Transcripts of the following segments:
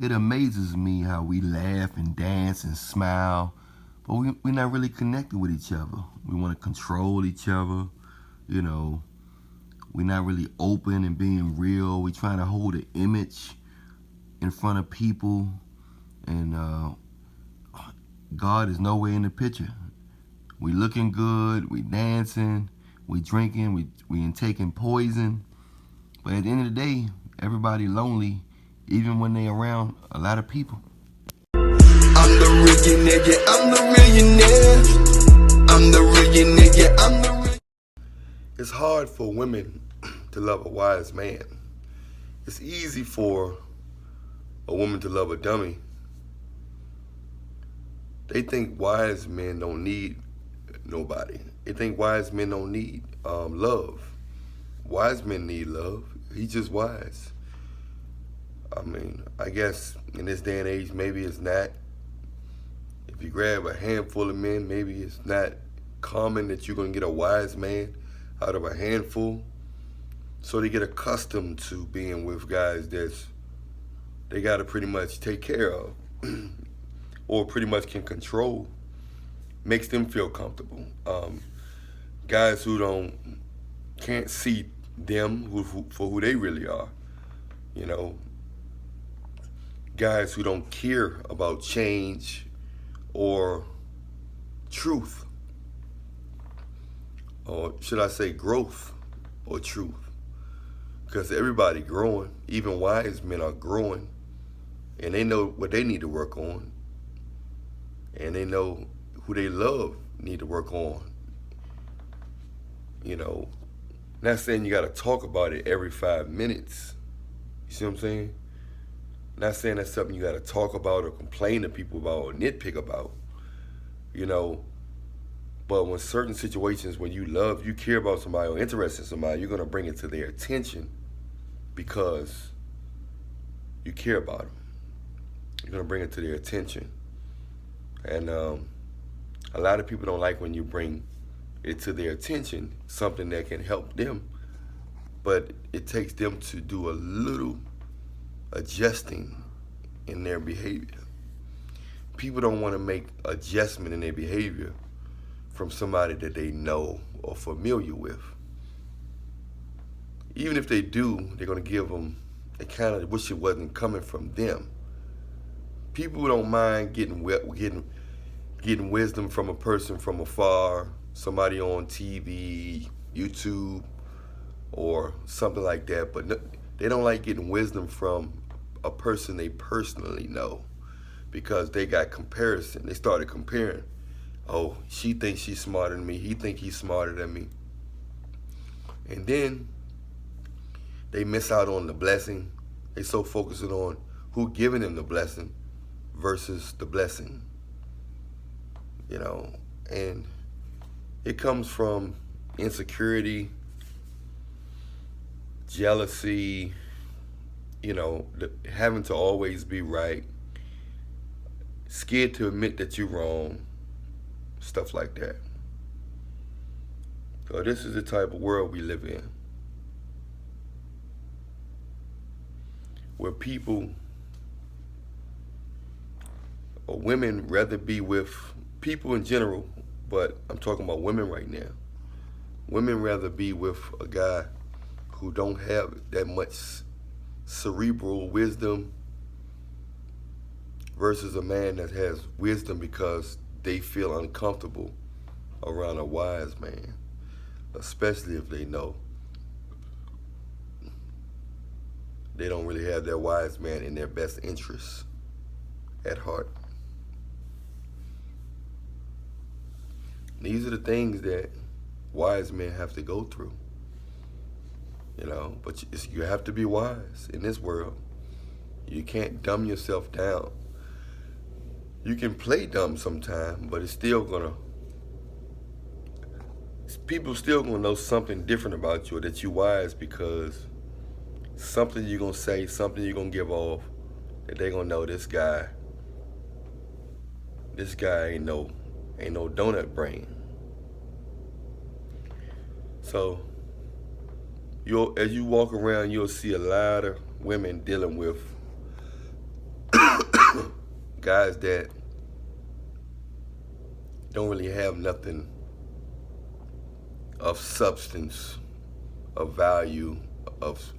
It amazes me how we laugh and dance and smile, but we're not really connected with each other. We want to control each other, you know. We're not really open and being real. We're trying to hold an image in front of people, and God is nowhere in the picture. We looking good, we dancing, we drinking, we taking poison, but at the end of the day, everybody lonely, even when they around a lot of people. I'm the millionaire, yeah, I'm the millionaire. I'm the millionaire, yeah, I'm the millionaire. It's hard for women to love a wise man. It's easy for a woman to love a dummy. They think wise men don't need nobody. They think wise men don't need love. Wise men need love. He's just wise. I mean, I guess in this day and age, maybe it's not. If you grab a handful of men, maybe it's not common that you're going to get a wise man out of a handful. So they get accustomed to being with guys they got to pretty much take care of or pretty much can control. Makes them feel comfortable. Guys who can't see them for who they really are, you know. Guys who don't care about change or truth, or should I say growth or truth, because everybody growing, even wise men are growing, and they know what they need to work on, and they know who they love need to work on. You know, not saying you got to talk about it every 5 minutes. You see what I'm saying? Not saying that's something you got to talk about or complain to people about or nitpick about, you know. But when certain situations, when you love, you care about somebody or interested in somebody, you're going to bring it to their attention because you care about them. You're going to bring it to their attention. And a lot of people don't like when you bring it to their attention, something that can help them. But it takes them to do a little adjusting in their behavior. People don't want to make adjustment in their behavior from somebody that they know or familiar with. Even if they do, they're going to give them, they kind of wish it wasn't coming from them. People don't mind getting wisdom from a person from afar, somebody on TV, YouTube, or something like that, but they don't like getting wisdom from a person they personally know because they got comparison. They started comparing. Oh, she thinks she's smarter than me. He thinks he's smarter than me. And then they miss out on the blessing. They so focused on who giving them the blessing versus the blessing. You know, and it comes from insecurity, jealousy, you know, having to always be right, scared to admit that you're wrong, stuff like that. So this is the type of world we live in, where people or women rather be with people in general, but I'm talking about women right now. Women rather be with a guy who don't have that much cerebral wisdom versus a man that has wisdom because they feel uncomfortable around a wise man, especially if they know they don't really have that wise man in their best interests at heart. These are the things that wise men have to go through, you know, but you have to be wise in this world. You can't dumb yourself down. You can play dumb sometime, but it's still people still gonna know something different about you or that you wise because something you're gonna say, something you're gonna give off, that they gonna know this guy ain't no donut brain. So as you walk around, you'll see a lot of women dealing with guys that don't really have nothing of substance, of value, of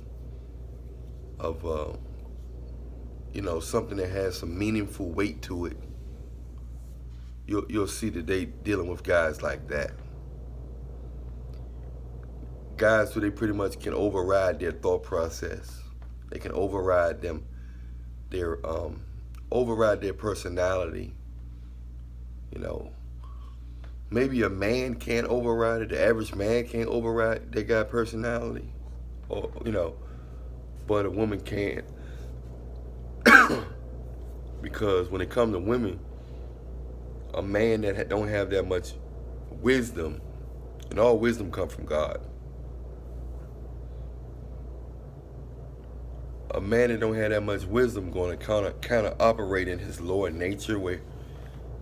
something that has some meaningful weight to it. You'll see that they dealing with guys like that. Guys who they pretty much can override their thought process. They can override their personality. Maybe a man can't override it. The average man can't override their guy personality, but a woman can. Because when it comes to women, a man that don't have that much wisdom, and all wisdom comes from God. A man that don't have that much wisdom going to kind of operate in his lower nature, where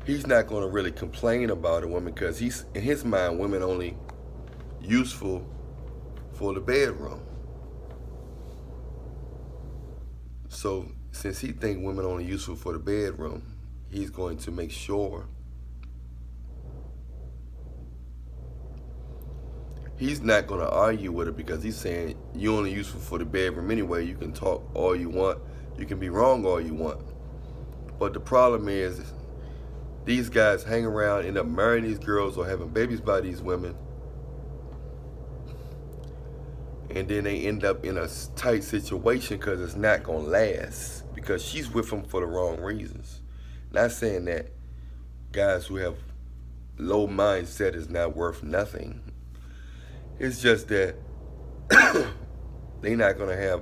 he's not going to really complain about a woman, because he's, in his mind, women only useful for the bedroom. So since he think women only useful for the bedroom, he's going to make sure he's not going to argue with her, because he's saying you're only useful for the bedroom anyway. You can talk all you want. You can be wrong all you want. But the problem is these guys hang around, end up marrying these girls or having babies by these women. And then they end up in a tight situation because it's not going to last, because she's with them for the wrong reasons. Not saying that guys who have low mindset is not worth nothing. It's just that they not going to have,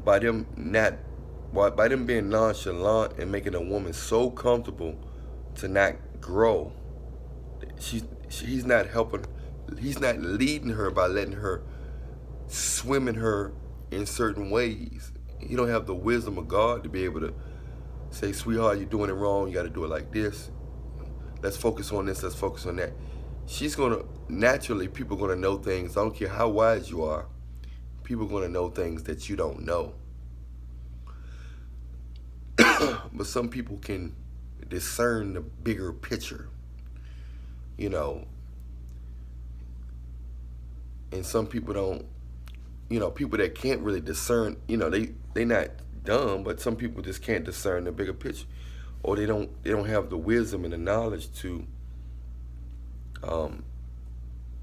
by them being nonchalant and making a woman so comfortable to not grow, he's not helping, he's not leading her by letting her swim in her in certain ways. He don't have the wisdom of God to be able to say, sweetheart, you're doing it wrong, you got to do it like this. Let's focus on this, let's focus on that. She's going to, naturally, people are going to know things. I don't care how wise you are. People are going to know things that you don't know. But some people can discern the bigger picture, and some people don't, people that can't really discern, they not dumb, but some people just can't discern the bigger picture, or they don't have the wisdom and the knowledge to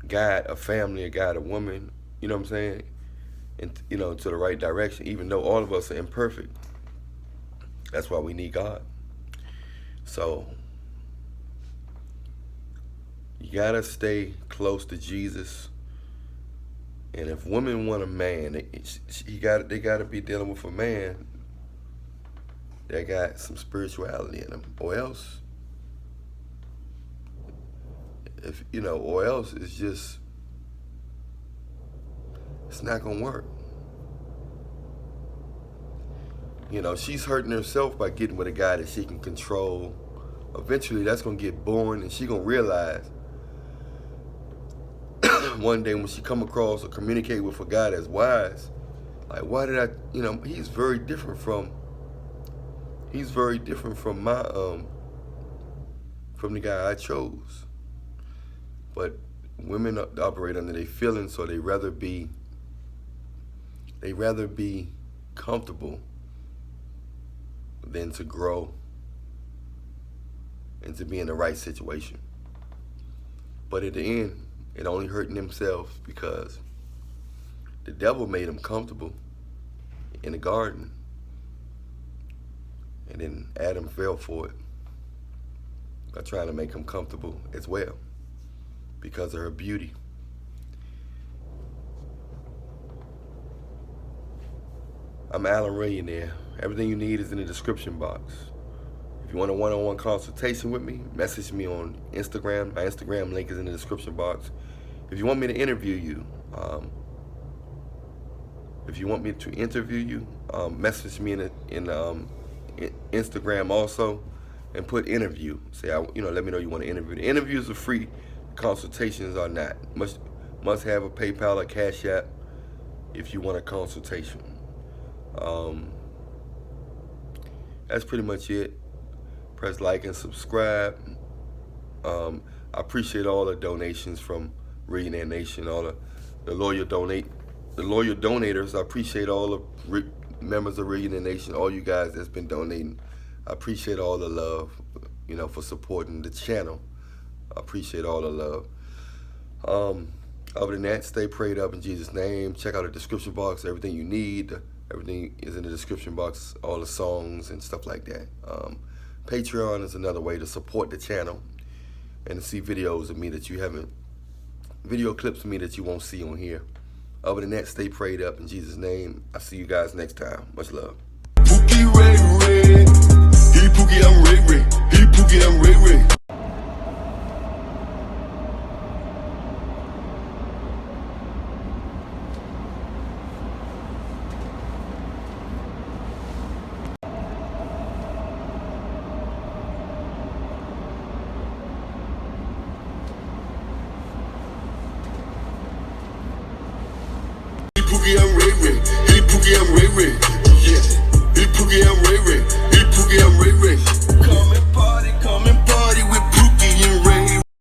guide a family, or guide a woman, you know what I'm saying, and to the right direction, even though all of us are imperfect. That's why we need God. So you gotta stay close to Jesus. And if women want a man, they gotta be dealing with a man that got some spirituality in him, or else, it's just, it's not gonna work. She's hurting herself by getting with a guy that she can control. Eventually, that's gonna get boring, and she gonna realize one day when she come across or communicate with a guy that's wise, like, why did I, he's very different from my, from the guy I chose. But women operate under their feelings, so they rather be comfortable than to grow and to be in the right situation. But at the end, it only hurting themselves, because the devil made them comfortable in the garden, and then Adam fell for it by trying to make him comfortable as well because of her beauty. I'm Allan Reallionaire. Everything you need is in the description box. If you want a one-on-one consultation with me, message me on Instagram. My Instagram link is in the description box. If you want me to interview you, message me in Instagram also, and put interview. Say, let me know you want to interview. The interviews are free. Consultations are not. Must have a PayPal or Cash App if you want a consultation. That's pretty much it. Press like and subscribe. I appreciate all the donations from Reallionaire Nation, all the loyal donators. I appreciate all the members of Reallionaire Nation, all you guys that's been donating. I appreciate all the love, you know, for supporting the channel. I appreciate all the love. Other than that, stay prayed up in Jesus' name. Check out the description box. Everything you need, everything is in the description box. All the songs and stuff like that. Patreon is another way to support the channel and to see videos of me that you haven't, video clips of me that you won't see on here. Other than that, stay prayed up in Jesus' name. I'll see you guys next time. Much love. Pookie Ray Ray. He Pookie, I'm Ray Ray. He Pookie, I'm Ray Ray. Pookie, I'm Ray Ray. He Pookie, I'm Ray Ray.